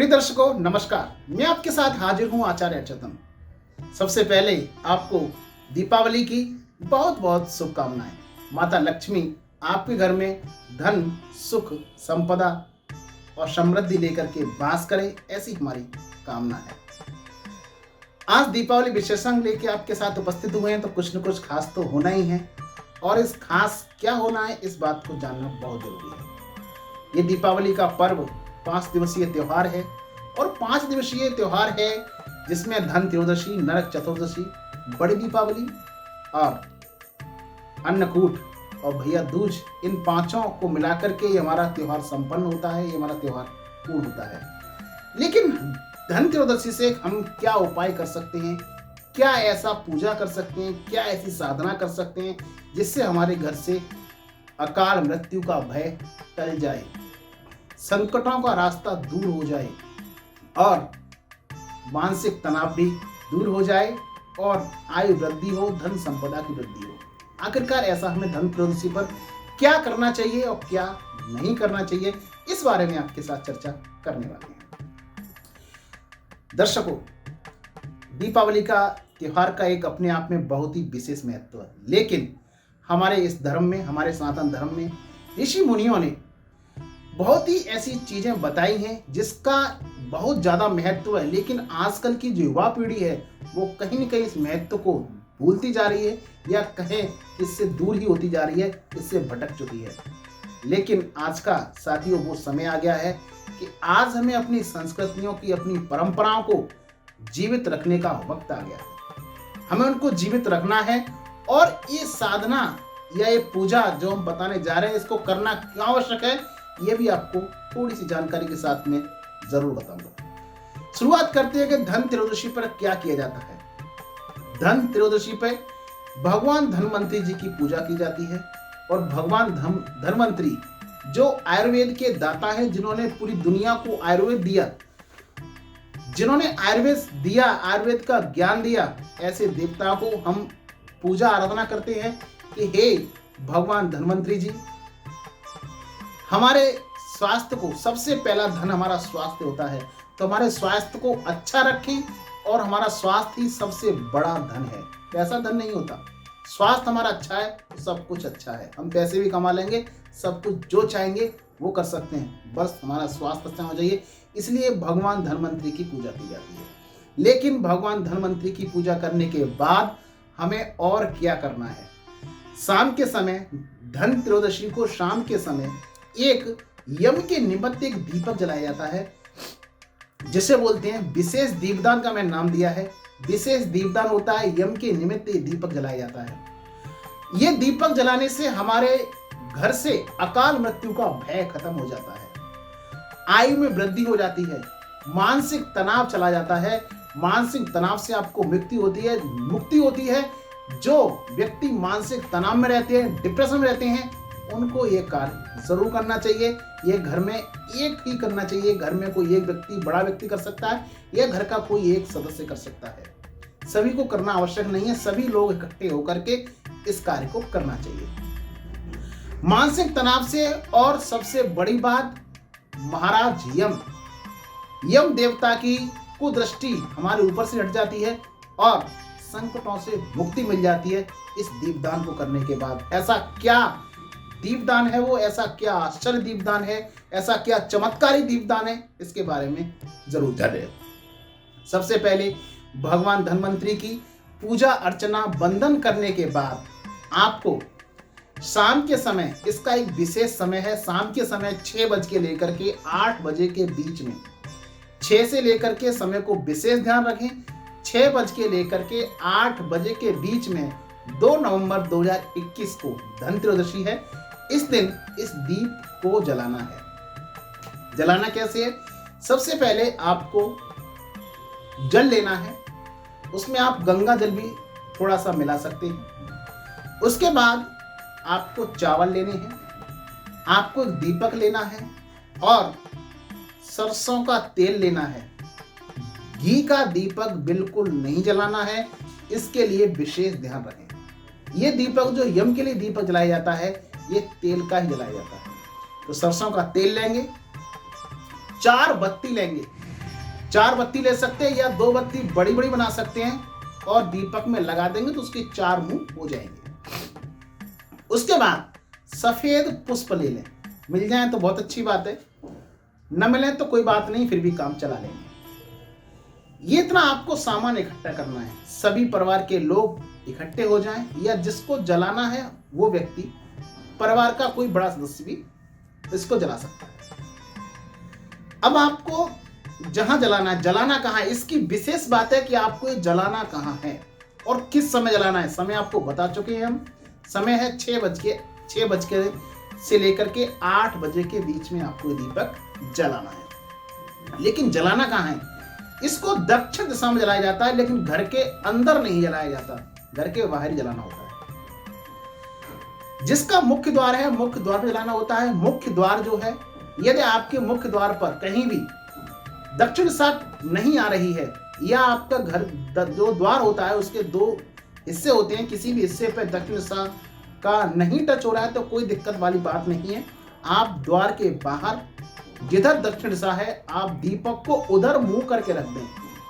दर्शकों नमस्कार। मैं आपके साथ हाजिर हूं आचार्य अच्युतम। सबसे पहले आपको दीपावली की बहुत बहुत शुभकामनाएं। माता लक्ष्मी आपके घर में धन, सुख, संपदा और समृद्धि लेकर के वास करे, ऐसी हमारी कामना है। आज दीपावली विशेषांक लेके आपके साथ उपस्थित हुए हैं तो कुछ न कुछ खास तो होना ही है, और इस खास क्या होना है इस बात को जानना बहुत जरूरी है। ये दीपावली का पर्व 5 दिवसीय त्योहार है, और 5 दिवसीय त्योहार है जिसमें धन त्रयोदशी, नरक चतुर्दशी, बड़ी दीपावली और अन्नकूट और भैया दूज, इन पांचों को मिलाकर के ये हमारा त्योहार संपन्न होता है, ये हमारा त्योहार पूर्ण होता है। लेकिन धन त्रयोदशी से हम क्या उपाय कर सकते हैं, क्या ऐसा पूजा कर सकते हैं, क्या ऐसी साधना कर सकते हैं जिससे हमारे घर से अकाल मृत्यु का भय टल जाए, संकटों का रास्ता दूर हो जाए और मानसिक तनाव भी दूर हो जाए और आयु वृद्धि हो, धन संपदा की वृद्धि हो। आखिरकार ऐसा हमें धन त्रयोदशी पर क्या करना चाहिए और क्या नहीं करना चाहिए, इस बारे में आपके साथ चर्चा करने वाले हैं। दर्शकों, दीपावली का त्योहार का एक अपने आप में बहुत ही विशेष महत्व है, लेकिन हमारे इस धर्म में, हमारे सनातन धर्म में ऋषि मुनियों ने बहुत ही ऐसी चीजें बताई हैं जिसका बहुत ज्यादा महत्व है, लेकिन आजकल की जो युवा पीढ़ी है वो कहीं न कहीं इस महत्व को भूलती जा रही है, या कहें इससे दूर ही होती जा रही है, इससे भटक चुकी है। लेकिन आज का साथियों वो समय आ गया है कि आज हमें अपनी संस्कृतियों की, अपनी परंपराओं को जीवित रखने का वक्त आ गया है। हमें उनको जीवित रखना है, और ये साधना या ये पूजा जो हम बताने जा रहे हैं, इसको करना क्यों आवश्यक है, ये भी आपको थोड़ी सी जानकारी के साथ में जरूर बताऊंगा। शुरुआत करते हैं कि धन त्रयोदशी पर क्या किया जाता है। धन त्रयोदशी पर भगवान धन्वंतरी जी की पूजा की जाती है, और भगवान धन्वंतरी जो आयुर्वेद के दाता है, जिन्होंने पूरी दुनिया को आयुर्वेद दिया, जिन्होंने आयुर्वेद दिया, आयुर्वेद का ज्ञान दिया, ऐसे देवता को हम पूजा आराधना करते हैं कि हे भगवान धन्वंतरी जी, हमारे स्वास्थ्य को, सबसे पहला धन हमारा स्वास्थ्य होता है, तो हमारे स्वास्थ्य को अच्छा रखें, और हमारा स्वास्थ्य ही सबसे बड़ा धन है। पैसा धन नहीं होता। स्वास्थ्य हमारा अच्छा है तो सब कुछ अच्छा है। हम पैसे भी कमा लेंगे, सब कुछ जो चाहेंगे वो कर सकते हैं, बस हमारा स्वास्थ्य अच्छा हो जाइए। इसलिए भगवान धन्वंतरी की पूजा की जाती है। लेकिन भगवान धन्वंतरी की पूजा करने के बाद हमें और क्या करना है। शाम के समय, धन त्रयोदशी को शाम के समय एक यम के निमित्त एक दीपक जलाया जाता है, जिसे बोलते हैं विशेष दीपदान का मैंने नाम दिया है। विशेष दीपदान होता है, यम के निमित्त ये दीपक जलाया जाता है। ये दीपक जलाने से हमारे घर से अकाल मृत्यु का भय खत्म हो जाता है, आयु में वृद्धि हो जाती है, मानसिक तनाव चला जाता है। मानसिक तनाव से आपको मुक्ति होती है। जो व्यक्ति मानसिक तनाव में रहते हैं, डिप्रेशन में रहते हैं, उनको ये कार्य जरूर करना चाहिए। ये घर में एक ही करना चाहिए। घर में कोई एक व्यक्ति, बड़ा व्यक्ति कर सकता है, या घर का कोई एक सदस्य कर सकता है। सभी को करना आवश्यक नहीं है, सभी लोग इकट्ठे होकर के इस कार्य को करना चाहिए। मानसिक तनाव से, और सबसे बड़ी बात, महाराज यम देवता की कुदृष्टि हमारे ऊपर से हट जाती है, और संकटों से मुक्ति मिल जाती है इस दीपदान को करने के बाद। ऐसा क्या दीपदान है वो, ऐसा क्या आश्चर्य दीपदान है, ऐसा क्या चमत्कारी दीपदान है, इसके बारे में जरूर जानिए। सबसे पहले भगवान धन्वंतरी की पूजा अर्चना बंधन करने के बाद आपको शाम के समय, इसका एक विशेष समय है, शाम के समय 6 बज के लेकर के 8 बजे के बीच में, 6 से लेकर के समय को विशेष ध्यान रखें। 6 बज के लेकर के 8 बजे के बीच में 2 नवंबर 2021 को धन त्रयोदशी है। इस दिन इस दीप को जलाना है। जलाना कैसे है? सबसे पहले आपको जल लेना है, उसमें आप गंगा जल भी थोड़ा सा मिला सकते हैं। उसके बाद आपको चावल लेने हैं, आपको दीपक लेना है, और सरसों का तेल लेना है। घी का दीपक बिल्कुल नहीं जलाना है, इसके लिए विशेष ध्यान रखें। ये दीपक जो यम के लिए दीपक जलाया जाता है, ये तेल का ही जलाया जाता है। तो सरसों का तेल लेंगे, 4 बत्ती लेंगे, 4 बत्ती ले सकते हैं या 2 बत्ती बड़ी बड़ी बना सकते हैं और दीपक में लगा देंगे तो उसके 4 मुंह हो जाएंगे। उसके बाद सफेद पुष्प ले लें, मिल जाए तो बहुत अच्छी बात है, न मिले तो कोई बात नहीं, फिर भी काम चला लेंगे। ये इतना आपको सामान इकट्ठा करना है, सभी परिवार के लोग इकट्ठे हो जाएं या जिसको जलाना है वो व्यक्ति, परिवार का कोई बड़ा सदस्य भी इसको जला सकता है। अब आपको जहां जलाना है, जलाना कहां है, इसकी विशेष बात है कि आपको ये जलाना कहां है और किस समय जलाना है। समय आपको बता चुके हैं हम, समय है 6 बजे से लेकर के 8 बजे के बीच में आपको दीपक जलाना है। लेकिन जलाना कहां है, इसको दक्षिण दिशा में जलाया जाता है, लेकिन घर के अंदर नहीं जलाया जाता, घर के बाहर ही जलाना होता है। जिसका मुख्य द्वार है, मुख्य द्वार पर जलाना होता है। मुख्य द्वार जो है, यदि आपके मुख्य द्वार पर कहीं भी दक्षिण दिशा नहीं आ रही है या आपका घर जो द्वार होता है उसके 2 हिस्से होते हैं, किसी भी हिस्से पर दक्षिण दिशा का नहीं टच हो रहा है तो कोई दिक्कत वाली बात नहीं है। आप द्वार के बाहर जिधर दक्षिण दिशा है आप दीपक को उधर मुंह करके रख दें,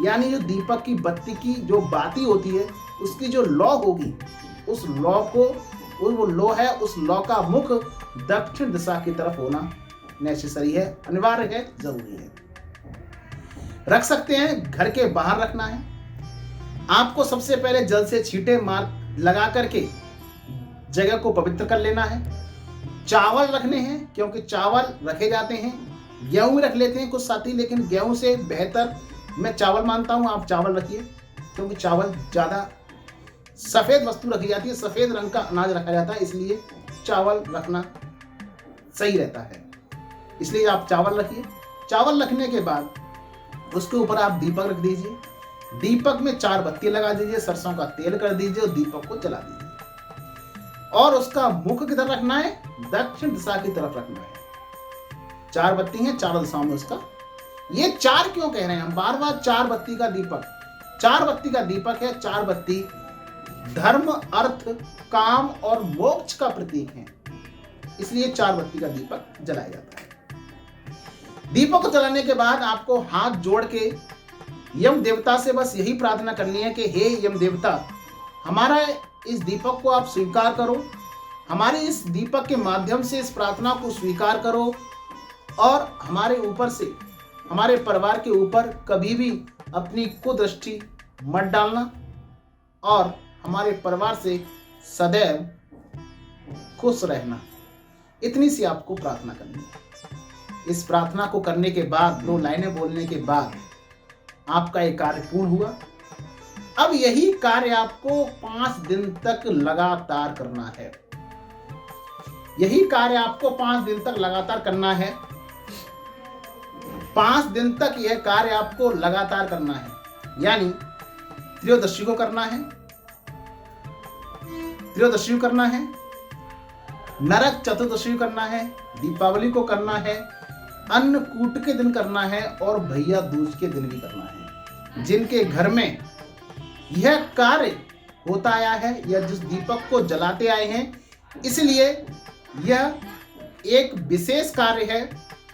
यानी जो दीपक की बत्ती की जो बाती होती है उसकी जो लौ होगी, उस लौ को, वो लौ है, उस लौ का मुख दक्षिण दिशा की तरफ होना नेसेसरी है, अनिवार्य है, जरूरी है। रख सकते हैं, घर के बाहर रखना है। आपको सबसे पहले जल से छींटे मार लगा करके जगह को पवित्र कर लेना है। चावल रखने हैं, क्योंकि चावल रखे जाते हैं, गेहूं रख लेते हैं कुछ साथी, लेकिन गेहूं से बेहतर मैं चावल मानता हूं, आप चावल रखिए, क्योंकि चावल ज्यादा सफेद वस्तु रखी जाती है, सफेद रंग का अनाज रखा जाता है, इसलिए चावल रखना सही रहता है, इसलिए आप चावल रखिए। चावल रखने के बाद उसके ऊपर आप दीपक रख दीजिए, दीपक में 4 बत्ती लगा दीजिए, सरसों का तेल कर दीजिए और दीपक को जला दीजिए। और उसका मुख किधर रखना है, दक्षिण दिशा की तरफ रखना है। 4 बत्ती हैं, 4 दिशाओं में उसका। ये 4 क्यों कह रहे हैं हम बार बार, 4 बत्ती का दीपक, 4 बत्ती का दीपक है। 4 बत्ती धर्म, अर्थ, काम और मोक्ष का प्रतीक है, इसलिए 4 बत्ती का दीपक जलाया जाता है। दीपक को जलाने के बाद आपको हाथ जोड़ के यम देवता से बस यही प्रार्थना करनी है कि हे यम देवता, हमारा इस दीपक को आप स्वीकार करो, हमारे इस दीपक के माध्यम से इस प्रार्थना को स्वीकार करो और हमारे ऊपर से, हमारे परिवार के ऊपर कभी भी अपनी कुदृष्टि मत डालना और हमारे परिवार से सदैव खुश रहना। इतनी सी आपको प्रार्थना करनी है। इस प्रार्थना को करने के बाद, 2 लाइनें बोलने के बाद आपका ये कार्य पूर्ण हुआ। अब यही कार्य आपको 5 दिन तक लगातार करना है। यही कार्य आपको 5 दिन तक लगातार करना है। 5 दिन तक यह कार्य आपको लगातार करना है, यानी त्रयोदशी को करना है, नरक चतुर्दशी को करना है, दीपावली को करना है, अन्नकूट के दिन करना है और भैया दूज के दिन भी करना है। जिनके घर में यह कार्य होता आया है या जिस दीपक को जलाते आए हैं, इसलिए यह एक विशेष कार्य है,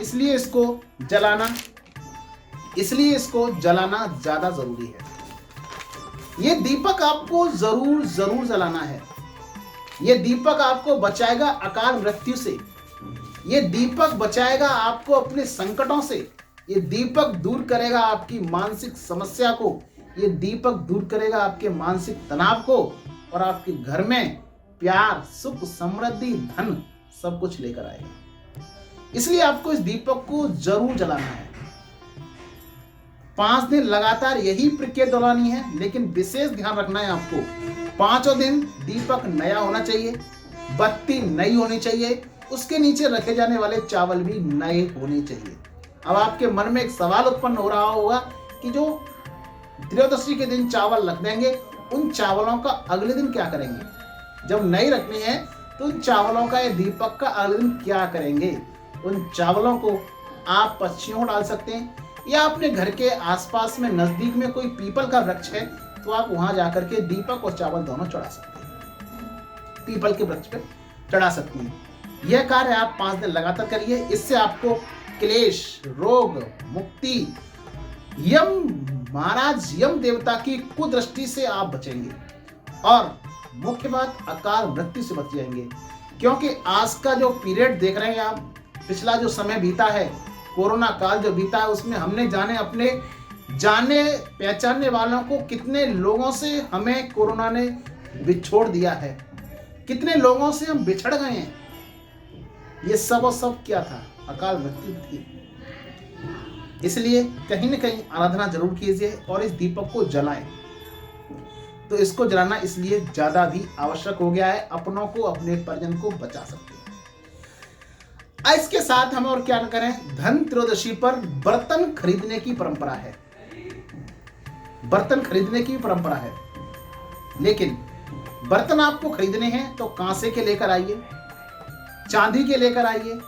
इसलिए इसको जलाना ज्यादा जरूरी है। यह दीपक आपको जरूर जलाना है। यह दीपक आपको बचाएगा अकाल मृत्यु से, यह दीपक बचाएगा आपको अपने संकटों से, यह दीपक दूर करेगा आपकी मानसिक समस्या को, यह दीपक दूर करेगा आपके मानसिक तनाव को और आपके घर में प्यार, सुख, समृद्धि, धन सब कुछ लेकर आएगा। इसलिए आपको इस दीपक को जरूर जलाना है। 5 दिन लगातार यही प्रक्रिया दोहरानी है, लेकिन विशेष ध्यान रखना है आपको, 5 दिन दीपक नया होना चाहिए, बत्ती नई होनी चाहिए, उसके नीचे रखे जाने वाले चावल भी नए होने चाहिए। अब आपके मन में एक सवाल उत्पन्न हो रहा होगा कि जो त्रयोदशी के दिन चावल रख देंगे, उन चावलों का अगले दिन क्या करेंगे? जब नई रखनी है तो उन चावलों का, ये दीपक का अगले दिन क्या करेंगे? उन चावलों को आप पक्षियों डाल सकते हैं या अपने घर के आसपास में नजदीक में कोई पीपल का वृक्ष है तो आप वहां जाकर के दीपक और चावल दोनों चढ़ा सकते हैं, पीपल के वृक्ष पर चढ़ा सकते हैं। यह कार्य आप 5 दिन लगातार करिए। इससे आपको क्लेश, रोग, मुक्ति यम महाराज यम देवता की कुदृष्टि से आप बचेंगे और मुख्य बात अकाल मृत्यु से बच जाएंगे। क्योंकि आज का जो पीरियड देख रहे हैं आप, पिछला जो समय बीता है, कोरोना काल जो बीता है, उसमें हमने अपने जाने पहचानने वालों को कितने लोगों से हमें कोरोना ने बिछोड़ दिया है, कितने लोगों से हम बिछड़ गए हैं। ये सब और सब क्या था? अकाल मृत्यु थी। इसलिए कहीं न कहीं आराधना जरूर कीजिए और इस दीपक को जलाएं। तो इसको जलाना इसलिए ज्यादा भी आवश्यक हो गया है, अपनों को अपने परिजन को बचा सकते हैं। इसके साथ हम और क्या करें, धन त्रयोदशी पर बर्तन खरीदने की परंपरा है। बर्तन खरीदने की परंपरा है, लेकिन बर्तन आपको खरीदने हैं तो कांसे के लेकर आइए, चांदी के लेकर आइए,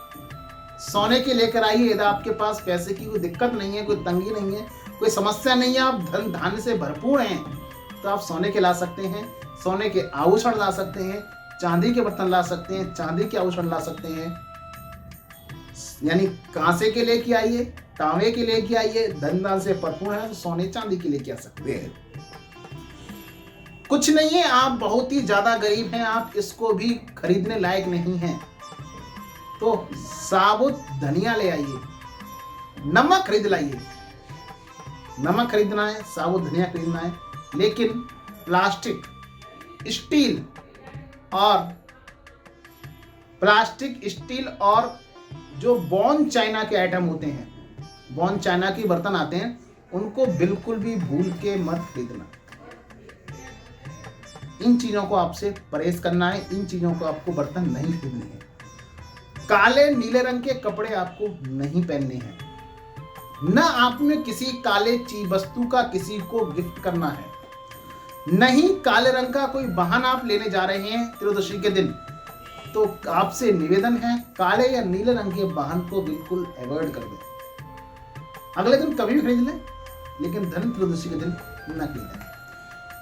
सोने के लेकर आइए। यदि आपके पास पैसे की कोई दिक्कत नहीं है, कोई तंगी नहीं है, कोई समस्या नहीं है, आप धन धान्य से भरपूर हैं, तो आप सोने के ला सकते हैं, सोने के आभूषण ला सकते हैं, चांदी के बर्तन ला सकते हैं, चांदी के आभूषण ला सकते हैं। यानी कांसे के लेके आइए, तांबे के लेके आइए, धन धान्य से भरपूर है तो सोने चांदी के लेके आ सकते हैं। कुछ नहीं है, आप बहुत ही ज्यादा गरीब हैं, आप इसको भी खरीदने लायक नहीं हैं, तो साबुत धनिया ले आइए, नमक खरीद लाइए। नमक खरीदना है, साबुत धनिया खरीदना है, लेकिन प्लास्टिक, स्टील और जो बॉन चाइना के आइटम होते हैं, बॉन चाइना के बर्तन आते हैं, उनको बिल्कुल भी भूल के मत खरीदना। इन चीजों को आपसे परहेज करना है, इन चीजों को आपको बर्तन नहीं खरीदने हैं। काले नीले रंग के कपड़े आपको नहीं पहनने हैं, न आपने किसी काले चीज वस्तु का किसी को गिफ्ट करना है, नहीं काले रंग का कोई वाहन आप लेने जा रहे हैं त्रयोदशी के दिन, तो आपसे निवेदन है काले या नीले रंग के वाहन को बिल्कुल अवॉइड कर दें। अगले दिन कभी भी खरीद लें, लेकिन धन त्रयोदशी के दिन न खरीदें।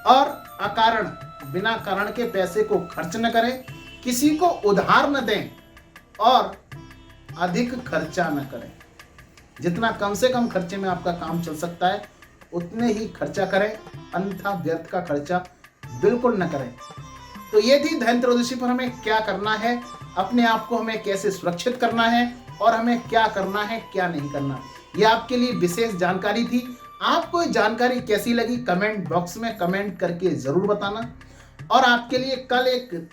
और अकारण बिना कारण के पैसे को खर्च न करें, किसी को उधार न दें और अधिक खर्चा न करें। जितना कम से कम खर्चे में आपका काम चल सकता है उतने ही खर्चा करें, अन्यथा व्यर्थ का खर्चा बिल्कुल न करें। तो ये थी धन त्रयोदशी पर हमें क्या करना है, अपने आप को हमें कैसे सुरक्षित करना है और हमें क्या करना है क्या नहीं करना। ये आपके लिए विशेष जानकारी थी। आपको ये जानकारी कैसी लगी कमेंट बॉक्स में कमेंट करके जरूर बताना। और आपके लिए कल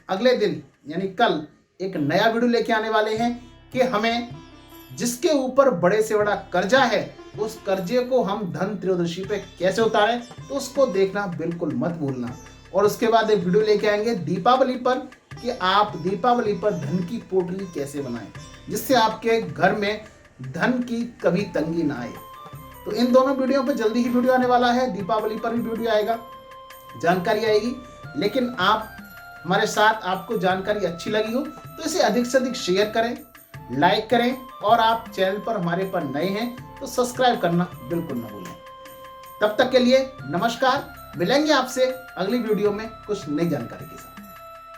अगले दिन यानी कल एक नया वीडियो लेके आने वाले हैं कि हमें जिसके ऊपर बड़े से बड़ा कर्जा है उस कर्जे को हम धन त्रयोदशी पे कैसे उतारें, तो उसको देखना बिल्कुल मत भूलना। और उसके बाद एक वीडियो लेके आएंगे दीपावली पर कि आप दीपावली पर धन की पोटली कैसे बनाएं, जिससे आपके घर में धन की कभी तंगी ना आए। तो इन दोनों वीडियो पे जल्दी ही वीडियो आने वाला है, दीपावली पर भी वीडियो आएगा, जानकारी आएगी। लेकिन आप हमारे साथ, आपको जानकारी अच्छी लगी हो तो इसे अधिक से अधिक शेयर करें, लाइक करें और आप चैनल पर हमारे पर नए हैं तो सब्सक्राइब करना बिल्कुल ना भूलें। तब तक के लिए नमस्कार, मिलेंगे आपसे अगली वीडियो में कुछ नई जानकारी के साथ।